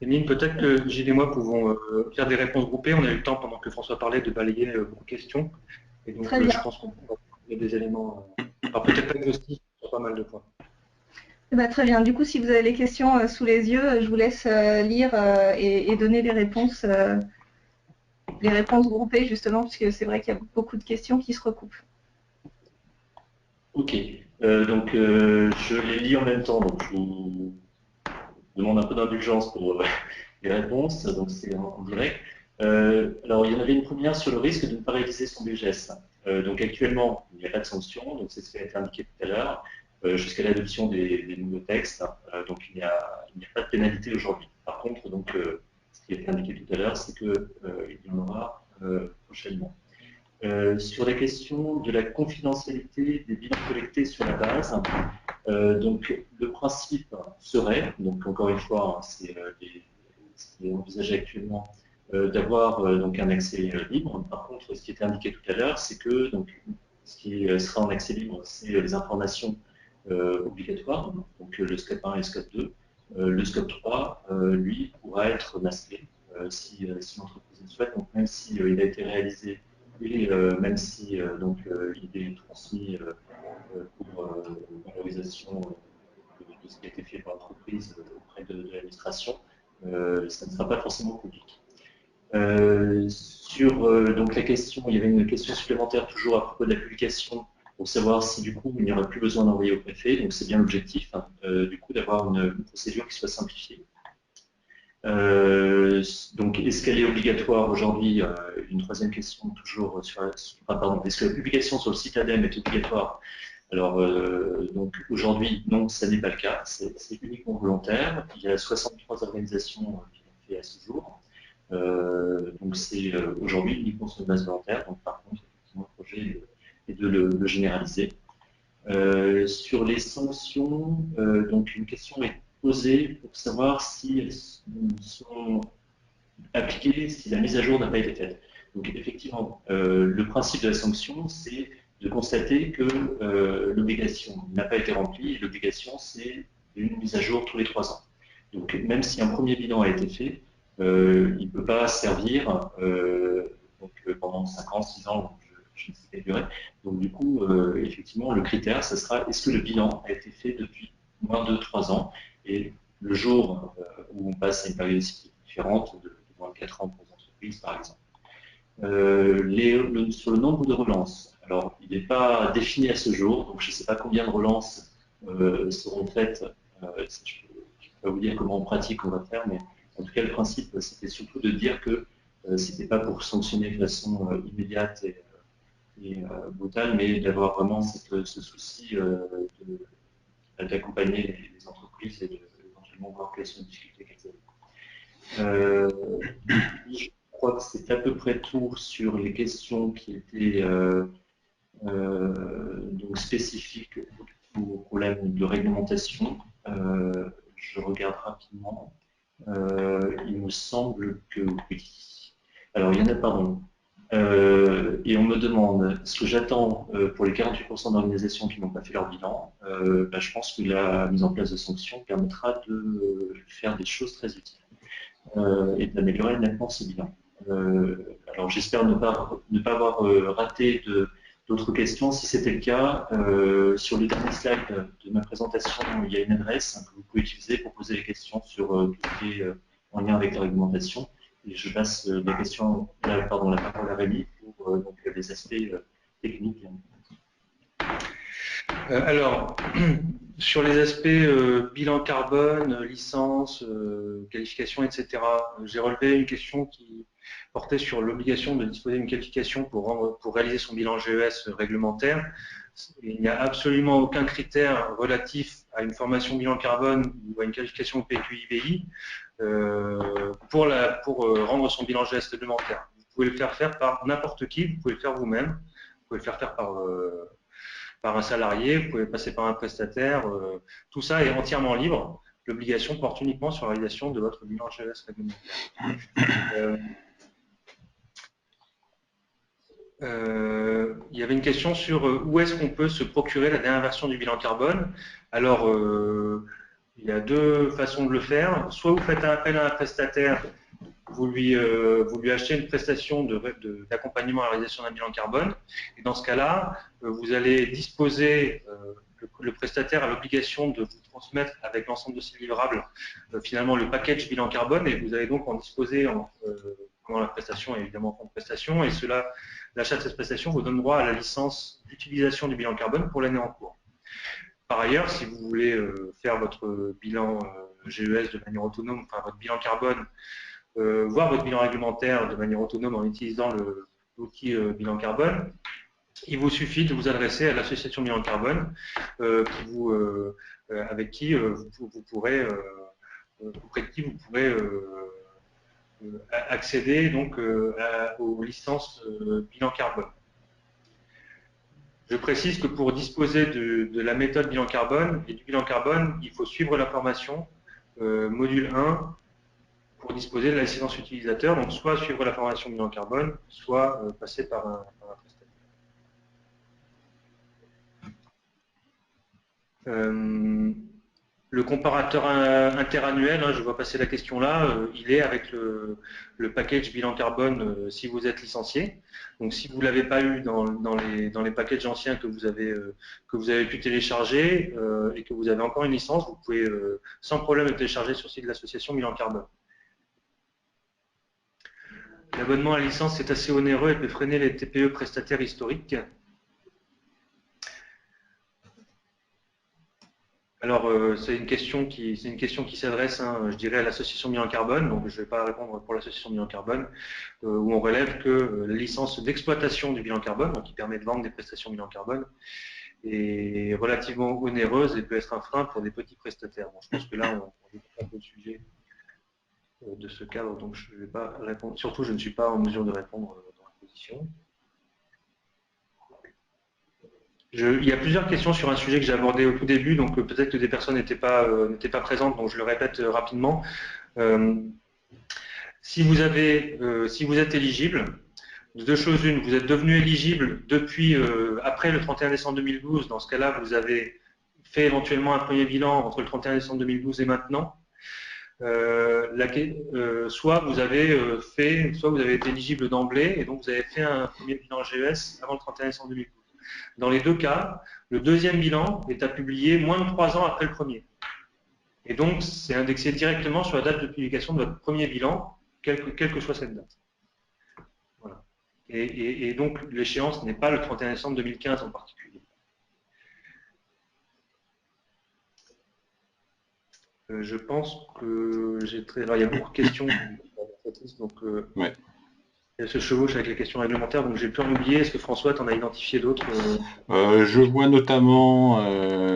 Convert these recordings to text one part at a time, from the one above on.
Émile, peut-être que Gilles et moi pouvons faire des réponses groupées. On a eu le temps, pendant que François parlait, de balayer beaucoup de questions. Et donc, Très bien. je pense qu'on va trouver des éléments, alors peut-être pas exhaustifs, sur pas mal de points. Eh ben, très bien. Du coup, si vous avez les questions sous les yeux, je vous laisse lire et donner les réponses groupées, justement, puisque c'est vrai qu'il y a beaucoup de questions qui se recoupent. Ok, donc je les lis en même temps, donc je vous demande un peu d'indulgence pour les réponses, donc c'est en direct. Alors il y en avait une première sur le risque de ne pas réaliser son BGS. Donc actuellement, il n'y a pas de sanction, donc c'est ce qui a été indiqué tout à l'heure, jusqu'à l'adoption des nouveaux textes, donc il n'y a pas de pénalité aujourd'hui. Par contre, donc, ce qui a été indiqué tout à l'heure, c'est qu'il y en aura prochainement. Sur la question de la confidentialité des bilans collectés sur la base, donc le principe serait, donc encore une fois, c'est ce qui est envisagé actuellement, d'avoir donc un accès libre. Par contre, ce qui était indiqué tout à l'heure, c'est que donc, ce qui sera en accès libre, c'est les informations obligatoires, donc le scope 1 et le scope 2. Le scope 3, lui, pourra être masqué si l'entreprise le souhaite, donc même s'il a été réalisé et même si donc, il est transmis pour valorisation de ce qui a été fait par l'entreprise auprès de l'administration, ça ne sera pas forcément public. Sur donc la question, il y avait une question supplémentaire toujours à propos de la publication pour savoir si du coup il n'y aurait plus besoin d'envoyer au préfet. Donc c'est bien l'objectif, hein, du coup d'avoir une procédure qui soit simplifiée. Donc, est-ce qu'elle est obligatoire aujourd'hui? Une troisième question, toujours sur pardon, est-ce que la publication sur le site ADEME est obligatoire? Alors, donc aujourd'hui, non, ça n'est pas le cas, c'est uniquement volontaire. Il y a 63 organisations qui l'ont fait à ce jour. Donc, c'est aujourd'hui uniquement sur une base volontaire. Donc, par contre, effectivement, le projet est de le généraliser. Sur les sanctions, donc une question est posée pour savoir si elles sont appliquées si la mise à jour n'a pas été faite. Donc effectivement, le principe de la sanction, c'est de constater que l'obligation n'a pas été remplie, et l'obligation, c'est une mise à jour tous les 3 ans. Donc même si un premier bilan a été fait, il ne peut pas servir pendant 5 ans, 6 ans, je ne sais quelle durée. Donc du coup, effectivement, le critère, ce sera est-ce que le bilan a été fait depuis moins de 3 ans, et le jour où on passe à une période différente, de moins de 4 ans pour les entreprises, par exemple. Sur le nombre de relances, alors il n'est pas défini à ce jour, donc je ne sais pas combien de relances seront faites. Je ne peux pas vous dire comment en pratique on va faire, mais en tout cas le principe c'était surtout de dire que ce n'était pas pour sanctionner de façon immédiate et brutale, mais d'avoir vraiment ce souci d'accompagner les entreprises et d'éventuellement voir quelles sont les difficultés qu'elles avaient. Je crois que c'est à peu près tout sur les questions qui étaient donc spécifiques aux problèmes de réglementation. Je regarde rapidement. Il me semble que oui. Alors, il y en a, pardon. Et on me demande ce que j'attends pour les 48% d'organisations qui n'ont pas fait leur bilan. Je pense que la mise en place de sanctions permettra de faire des choses très utiles et d'améliorer nettement ce bilan. Alors j'espère ne pas avoir raté d'autres questions. Si c'était le cas, sur le dernier slide de ma présentation, il y a une adresse que vous pouvez utiliser pour poser des questions sur tout ce qui est en lien avec la réglementation. Et je passe la parole à Rémi pour donc, les aspects techniques. Alors, sur les aspects bilan carbone, licence, qualification, etc., j'ai relevé une question qui portait sur l'obligation de disposer d'une qualification pour réaliser son bilan GES réglementaire. Il n'y a absolument aucun critère relatif à une formation bilan carbone ou à une qualification PQI-BI pour rendre son bilan GES réglementaire. Vous pouvez le faire par n'importe qui, vous pouvez le faire vous-même, vous pouvez le faire par un salarié, vous pouvez passer par un prestataire, tout ça est entièrement libre. L'obligation porte uniquement sur la réalisation de votre bilan GES réglementaire. Il y avait une question sur où est-ce qu'on peut se procurer la dernière version du bilan carbone. Alors, Il y a deux façons de le faire. Soit vous faites un appel à un prestataire, vous lui achetez une prestation d'accompagnement à la réalisation d'un bilan carbone. Et dans ce cas-là, vous allez disposer, le prestataire a l'obligation de vous transmettre avec l'ensemble de ses livrables, finalement le package bilan carbone, et vous allez donc en disposer pendant la prestation, évidemment en prestation, et l'achat de cette prestation vous donne droit à la licence d'utilisation du bilan carbone pour l'année en cours. Par ailleurs, si vous voulez faire votre bilan GES de manière autonome, enfin votre bilan carbone, voir votre bilan réglementaire de manière autonome en utilisant l'outil bilan carbone, il vous suffit de vous adresser à l'association bilan carbone avec qui vous pourrez auprès de qui vous pourrez accéder donc aux licences bilan carbone. Je précise que pour disposer de la méthode bilan carbone et du bilan carbone, il faut suivre la formation module 1 pour disposer de la licence utilisateur, donc soit suivre la formation bilan carbone, soit passer par un prestataire. Le comparateur interannuel, je vois passer la question là, il est avec le package bilan carbone si vous êtes licencié. Donc si vous ne l'avez pas eu dans les packages anciens que vous avez pu télécharger et que vous avez encore une licence, vous pouvez sans problème le télécharger sur le site de l'association bilan carbone. L'abonnement à la licence est assez onéreux et peut freiner les TPE prestataires historiques. Alors, c'est une question qui s'adresse, je dirais, à l'association bilan carbone, donc je ne vais pas répondre pour l'association bilan carbone, où on relève que la licence d'exploitation du bilan carbone, qui permet de vendre des prestations bilan carbone, est relativement onéreuse et peut être un frein pour des petits prestataires. Bon, je pense que là, on est un peu le sujet de ce cadre, donc je ne vais pas répondre. Surtout, je ne suis pas en mesure de répondre dans la position. Il y a plusieurs questions sur un sujet que j'ai abordé au tout début, donc peut-être que des personnes n'étaient pas présentes, donc je le répète rapidement. Si vous êtes éligible, de deux choses une, vous êtes devenu éligible depuis après le 31 décembre 2012, dans ce cas-là, vous avez fait éventuellement un premier bilan entre le 31 décembre 2012 et maintenant. Soit vous avez été éligible d'emblée et donc vous avez fait un premier bilan GES avant le 31 décembre 2012. Dans les deux cas, le deuxième bilan est à publier moins de 3 ans après le premier. Et donc, c'est indexé directement sur la date de publication de votre premier bilan, quelle que soit cette date. Voilà. Et donc, l'échéance n'est pas le 31 décembre 2015 en particulier. Je pense que Alors, il y a beaucoup de questions. Donc, ouais. Elle se chevauche avec les questions réglementaires, donc j'ai pu en oublier. Est-ce que François, tu en as identifié d'autres Je vois notamment,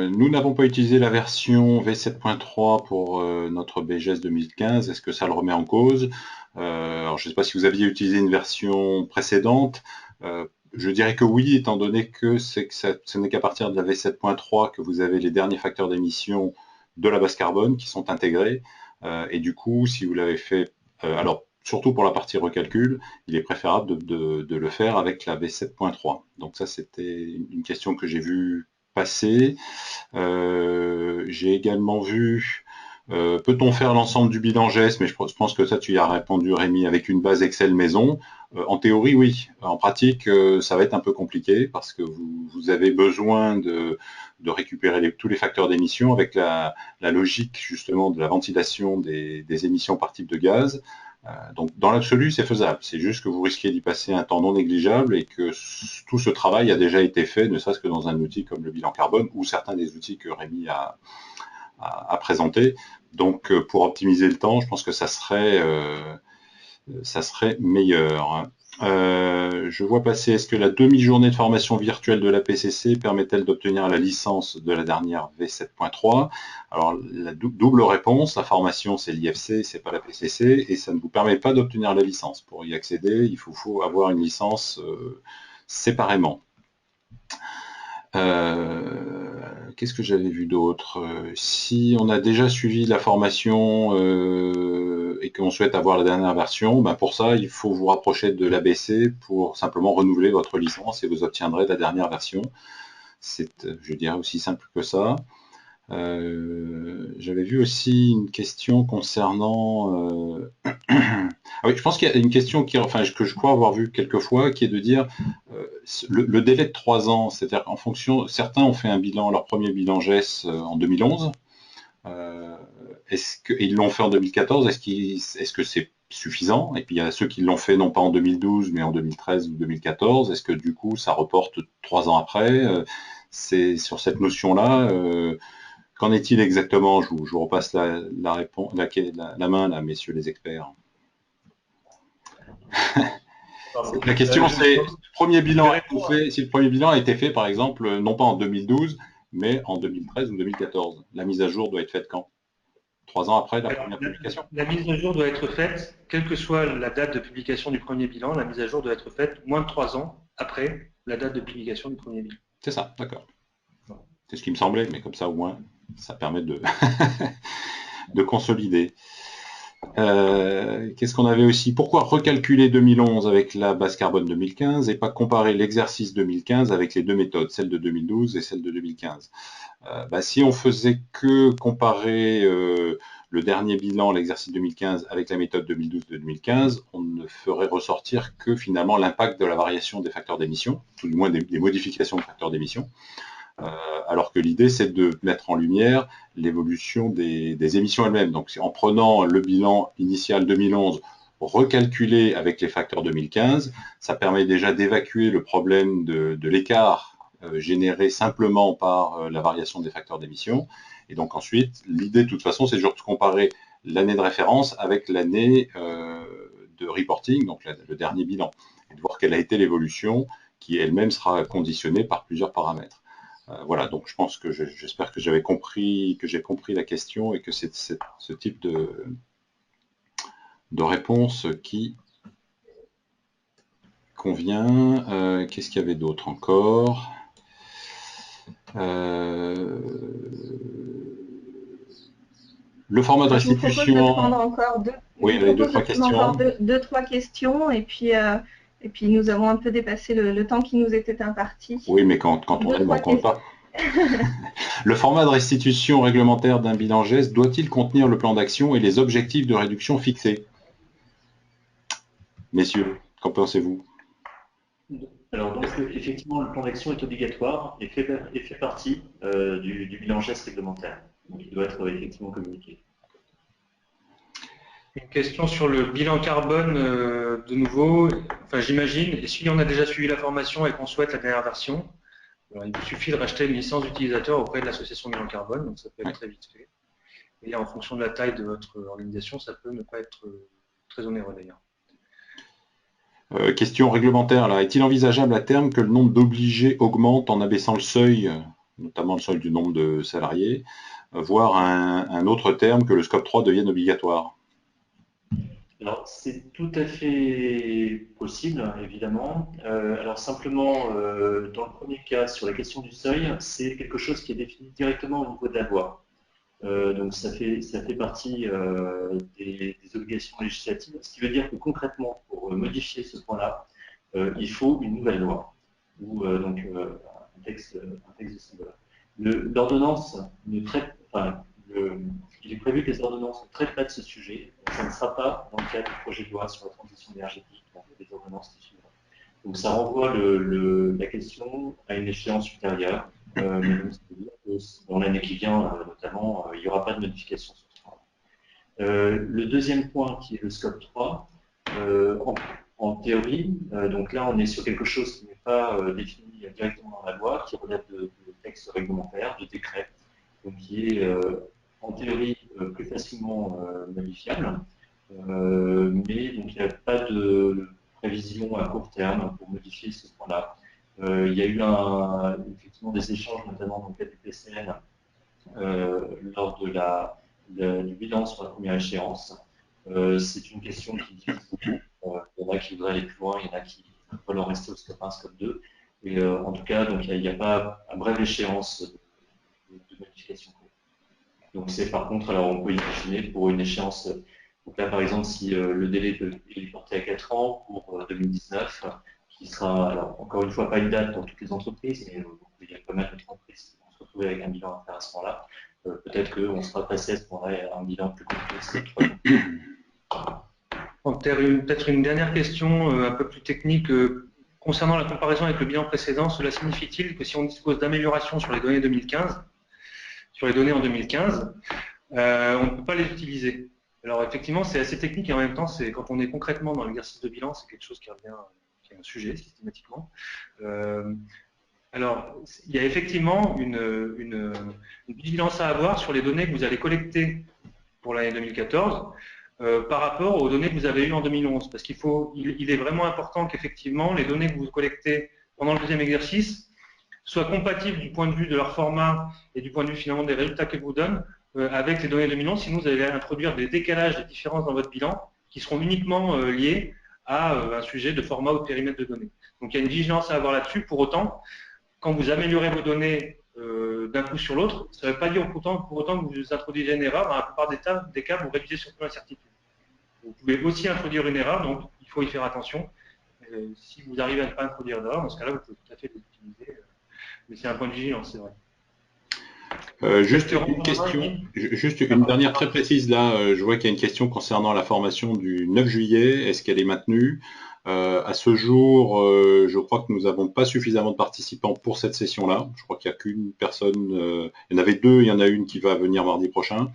nous n'avons pas utilisé la version V7.3 pour notre BGS 2015. Est-ce que ça le remet en cause? Alors, je ne sais pas si vous aviez utilisé une version précédente. Je dirais que oui, étant donné que ce n'est qu'à partir de la V7.3 que vous avez les derniers facteurs d'émission de la base carbone qui sont intégrés. Et du coup, si vous l'avez fait... alors, surtout pour la partie recalcul, il est préférable de le faire avec la V7.3. Donc ça, c'était une question que j'ai vue passer. J'ai également vu, peut-on faire l'ensemble du bilan GES, mais je pense que ça, tu y as répondu, Rémi, avec une base Excel maison. En théorie, oui. En pratique, ça va être un peu compliqué parce que vous avez besoin de récupérer tous les facteurs d'émission avec la logique, justement, de la ventilation des émissions par type de gaz. Donc, dans l'absolu, c'est faisable. C'est juste que vous risquez d'y passer un temps non négligeable et que tout ce travail a déjà été fait, ne serait-ce que dans un outil comme le bilan carbone ou certains des outils que Rémi a présentés. Donc, pour optimiser le temps, je pense que ça serait meilleur. Je vois passer, est-ce que la demi-journée de formation virtuelle de la PCC permet-elle d'obtenir la licence de la dernière V7.3? Alors, la double réponse, la formation c'est l'IFC, c'est pas la PCC, et ça ne vous permet pas d'obtenir la licence. Pour y accéder, il faut avoir une licence séparément. Qu'est-ce que j'avais vu d'autre? Si on a déjà suivi la formation et qu'on souhaite avoir la dernière version, pour ça, il faut vous rapprocher de l'ABC pour simplement renouveler votre licence et vous obtiendrez la dernière version. C'est, je dirais, aussi simple que ça. J'avais vu aussi une question concernant... Ah oui, je pense qu'il y a une question que je crois avoir vue quelques fois, qui est de dire le délai de 3 ans, c'est-à-dire qu'en fonction, certains ont fait leur premier bilan GES en 2011. Ils l'ont fait en 2014, est-ce que c'est suffisant? Et puis il y a ceux qui l'ont fait non pas en 2012, mais en 2013 ou 2014. Est-ce que du coup ça reporte 3 ans après? C'est sur cette notion-là. Qu'en est-il exactement? Je vous repasse la main là, messieurs les experts. La question c'est, si le premier bilan a été fait par exemple, non pas en 2012, mais en 2013 ou 2014. La mise à jour doit être faite quand? 3 ans après la première publication? La mise à jour doit être faite, quelle que soit la date de publication du premier bilan, la mise à jour doit être faite moins de 3 ans après la date de publication du premier bilan. C'est ça, d'accord. C'est ce qui me semblait, mais comme ça au moins, ça permet de, de consolider. Qu'est-ce qu'on avait aussi? Pourquoi recalculer 2011 avec la base carbone 2015 et pas comparer l'exercice 2015 avec les deux méthodes, celle de 2012 et celle de 2015? Si on faisait que comparer le dernier bilan, l'exercice 2015, avec la méthode 2012-2015, on ne ferait ressortir que finalement l'impact de la variation des facteurs d'émission, tout du moins des modifications de facteurs d'émission. Alors que l'idée, c'est de mettre en lumière l'évolution des émissions elles-mêmes. Donc, en prenant le bilan initial 2011, recalculé avec les facteurs 2015, ça permet déjà d'évacuer le problème de l'écart généré simplement par la variation des facteurs d'émission. Et donc ensuite, l'idée de toute façon, c'est toujours de comparer l'année de référence avec l'année de reporting, donc le dernier bilan, et de voir quelle a été l'évolution qui elle-même sera conditionnée par plusieurs paramètres. Voilà, donc je pense que j'espère que j'ai compris la question et que c'est ce type de réponse qui convient. Qu'est-ce qu'il y avait d'autre encore? Le format de restitution. Je vous propose de prendre encore deux, trois questions et puis nous avons un peu dépassé le temps qui nous était imparti. Oui, mais quand on aime, on ne compte pas. Le format de restitution réglementaire d'un bilan GES doit-il contenir le plan d'action et les objectifs de réduction fixés? Messieurs, qu'en pensez-vous? Alors, donc, effectivement, le plan d'action est obligatoire et fait partie du bilan GES réglementaire. Donc, il doit être effectivement communiqué. Une question sur le bilan carbone, de nouveau. Enfin, j'imagine, et si on a déjà suivi la formation et qu'on souhaite la dernière version, alors, il vous suffit de racheter une licence d'utilisateur auprès de l'association bilan carbone, donc ça peut être très vite fait. Et en fonction de la taille de votre organisation, ça peut ne pas être très onéreux d'ailleurs. Question réglementaire, là. Est-il envisageable à terme que le nombre d'obligés augmente en abaissant le seuil, notamment le seuil du nombre de salariés, voire un autre terme que le scope 3 devienne obligatoire? Alors, c'est tout à fait possible, évidemment. Alors, simplement, dans le premier cas, sur la question du seuil, c'est quelque chose qui est défini directement au niveau de la loi. Donc, ça fait partie des obligations législatives, ce qui veut dire que concrètement, pour modifier ce point-là, il faut une nouvelle loi, ou donc un texte de ce niveau-là. L'ordonnance ne traite, enfin, il est prévu que les ordonnances ne traitent pas de ce sujet. Ça ne sera pas dans le cadre du projet de loi sur la transition énergétique, donc des ordonnances qui suivront. Donc ça renvoie la question à une échéance ultérieure. Mais ça veut dire que dans l'année qui vient, notamment, il n'y aura pas de modification sur ce point. Le deuxième point, qui est le scope 3, en théorie, donc là on est sur quelque chose qui n'est pas défini directement dans la loi, qui relève de textes réglementaires, de décrets, donc qui est en théorie plus facilement modifiable, mais donc il n'y a pas de prévision à court terme pour modifier ce point-là. Il y a eu effectivement des échanges, notamment dans le cadre du PCN, lors du bilan sur la première échéance. C'est une question qui divise beaucoup. Il y en a qui voudraient aller plus loin, il y en a qui veulent en rester au scope 1, scope 2. Et en tout cas, donc, il n'y a pas à brève échéance de modification. Donc c'est par contre, alors on peut imaginer pour une échéance, donc là par exemple si le délai est porté à 4 ans pour 2019, qui sera, alors encore une fois pas une date dans toutes les entreprises, mais il y a pas mal d'entreprises qui vont se retrouver avec un bilan à faire à ce moment-là. peut-être qu'on sera passé à ce moment-là à un bilan plus complexe. Peut-être une dernière question un peu plus technique. Concernant la comparaison avec le bilan précédent, cela signifie-t-il que si on dispose d'améliorations sur les données 2015, sur les données en 2015, on ne peut pas les utiliser? Alors effectivement, c'est assez technique et en même temps, quand on est concrètement dans l'exercice de bilan, c'est quelque chose qui revient, qui est un sujet systématiquement. Alors, il y a effectivement une vigilance à avoir sur les données que vous allez collecter pour l'année 2014 par rapport aux données que vous avez eues en 2011. Parce il est vraiment important qu'effectivement, les données que vous collectez pendant le deuxième exercice soient compatibles du point de vue de leur format et du point de vue finalement des résultats qu'elles vous donnent avec les données 2011. Sinon, vous allez introduire des décalages, des différences dans votre bilan qui seront uniquement liés à un sujet de format ou de périmètre de données. Donc, il y a une vigilance à avoir là-dessus. Pour autant, quand vous améliorez vos données d'un coup sur l'autre, ça ne veut pas dire pour autant que vous introduisez une erreur. Dans la plupart des cas, vous réduisez surtout l'incertitude. Vous pouvez aussi introduire une erreur, donc il faut y faire attention. Si vous arrivez à ne pas introduire d'erreur, dans ce cas-là, vous pouvez tout à fait les utiliser. Mais c'est un point de vigilance, c'est vrai. Juste une question, juste une dernière très précise là. Je vois qu'il y a une question concernant la formation du 9 juillet. Est-ce qu'elle est maintenue? À ce jour, je crois que nous n'avons pas suffisamment de participants pour cette session-là. Je crois qu'il n'y a qu'une personne. Il y en avait deux, il y en a une qui va venir mardi prochain.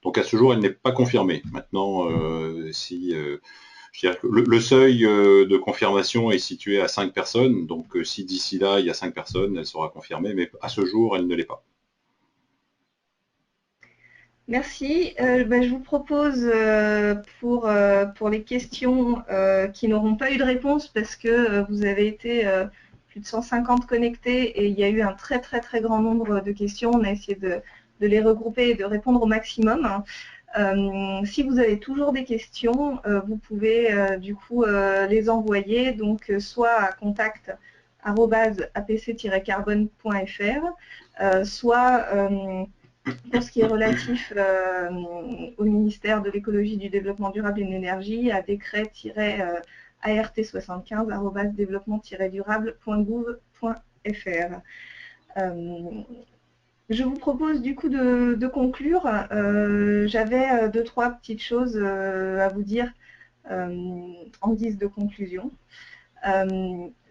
Donc à ce jour, elle n'est pas confirmée. Maintenant, je dirais que le seuil de confirmation est situé à 5 personnes. Donc si d'ici là, il y a 5 personnes, elle sera confirmée. Mais à ce jour, elle ne l'est pas. Merci. Je vous propose pour les questions qui n'auront pas eu de réponse parce que vous avez été plus de 150 connectés et il y a eu un très très très grand nombre de questions. On a essayé de les regrouper et de répondre au maximum. Si vous avez toujours des questions, vous pouvez du coup les envoyer donc soit à contact@apc-carbone.fr, soit pour ce qui est relatif au ministère de l'écologie, du développement durable et de l'énergie, à décret-art75@développement-durable.gouv.fr. Je vous propose du coup de conclure. J'avais 2-3 petites choses à vous dire en guise de conclusion.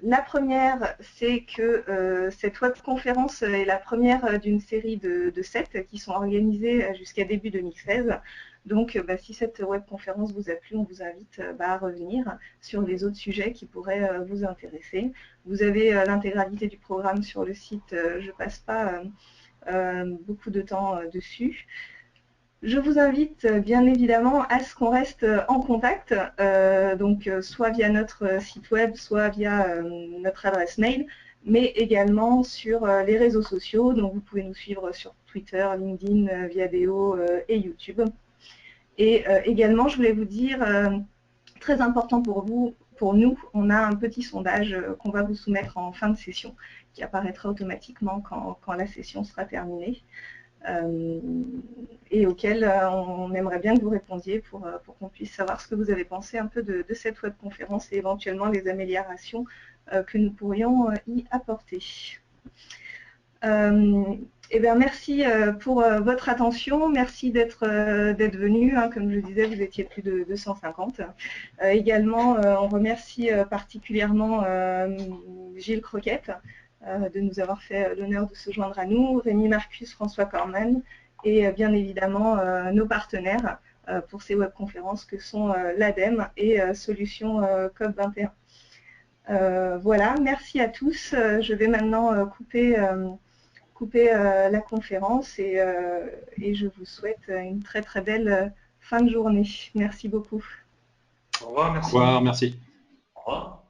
La première, c'est que cette webconférence est la première d'une série de 7 qui sont organisées jusqu'à début 2016. Donc, si cette webconférence vous a plu, on vous invite à revenir sur les autres sujets qui pourraient vous intéresser. Vous avez l'intégralité du programme sur le site, je ne passe pas beaucoup de temps dessus. Je vous invite bien évidemment à ce qu'on reste en contact, donc soit via notre site web, soit via notre adresse mail, mais également sur les réseaux sociaux. Donc vous pouvez nous suivre sur Twitter, LinkedIn, Viadeo et YouTube. Et également, je voulais vous dire, très important pour nous, on a un petit sondage qu'on va vous soumettre en fin de session, qui apparaîtra automatiquement quand la session sera terminée. Et auquel on aimerait bien que vous répondiez pour qu'on puisse savoir ce que vous avez pensé un peu de cette webconférence et éventuellement les améliorations que nous pourrions y apporter. Merci pour votre attention, merci d'être venu, comme je disais, vous étiez plus de 250. Également, on remercie particulièrement Gilles Croquette, de nous avoir fait l'honneur de se joindre à nous, Rémi Marcus, François Corman et bien évidemment nos partenaires pour ces webconférences que sont l'ADEME et Solutions COP21. Voilà, merci à tous. Je vais maintenant couper la conférence et je vous souhaite une très très belle fin de journée. Merci beaucoup. Au revoir, merci. Au revoir, merci. Au revoir.